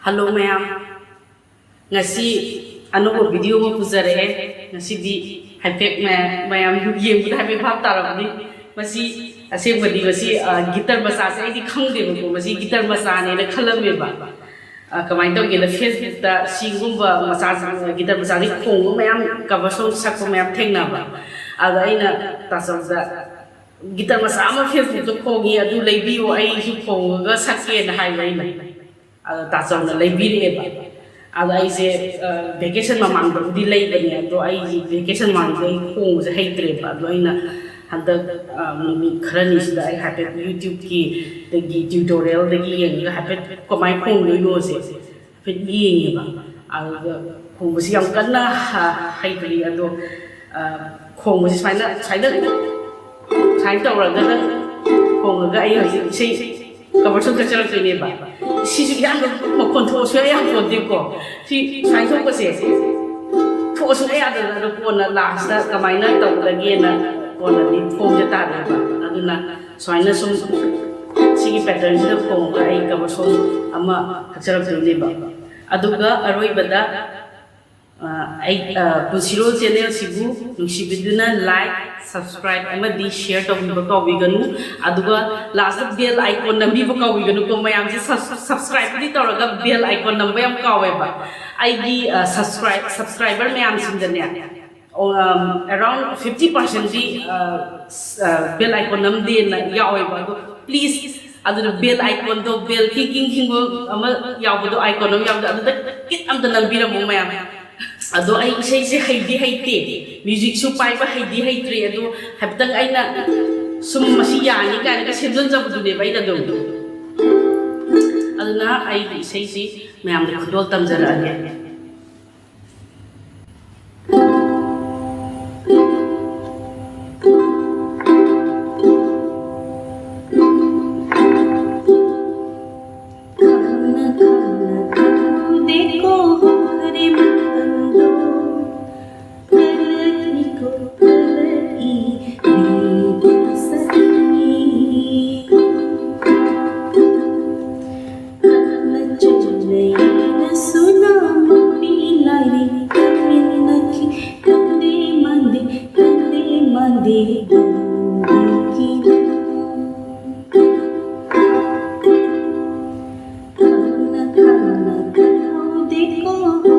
Hello ma'am. Ngasi ano video mo puzare ngasi di haipek ma'am yeng bu haipek phap tarabni masi ase badi masi guitar masa se di khangde ko masi guitar masa ne na khalame ba kamai to ge na Facebook ta singumba masa guitar masa ni khong ma'am ka basong sak ko ma'am thengna ba aga ina tasawda guitar masa ama Facebook to khongi adu leibiyo ai hi khong ga sakke na hai lai tasawna leibire ba ada aise vacation mamang di lay bani ado ai vacation mamang ai khong se heitre ba ado aina handa mi kharani sida ai happy YouTube ki the tutorial the yeng ga happy komai khong yo se fit yeng ba ada khong si yang kanna heitre ado khong si saina sain to ra ga khong ga ai sei kabarso ka chara tine ba si su yang mo kontrol so yang ko de ko si sai so ko se to so ya da ko na last da kamai na to da ge na ko na ni ko je ta da ba aduna sai na sum si ki pattern da ko ga ai kabarso ama chara tine ba aduga aroi bada ai Punsirol channel sibu nungsibiduna like subscribe amadi share to biba ka wiganu aduga last bell icon nambi ba ka wiganu ko mayam si subscribe di toraga bell icon namba yam ka we ba ai di subscriber mayam sindane around 50% di bell icon namde na yawe ba do please adu bell icon do bell king go ama yaw do icon nam yaw adu kit am da nambi ra mo mayam ado ay isay si haidi haiti music su pai ba haidi haitri ado habtang ay na sum masiyani kan ka sedon sa budu de bai da do ado na ay isay si mayam de khudol tamjara ane Khanghoudeko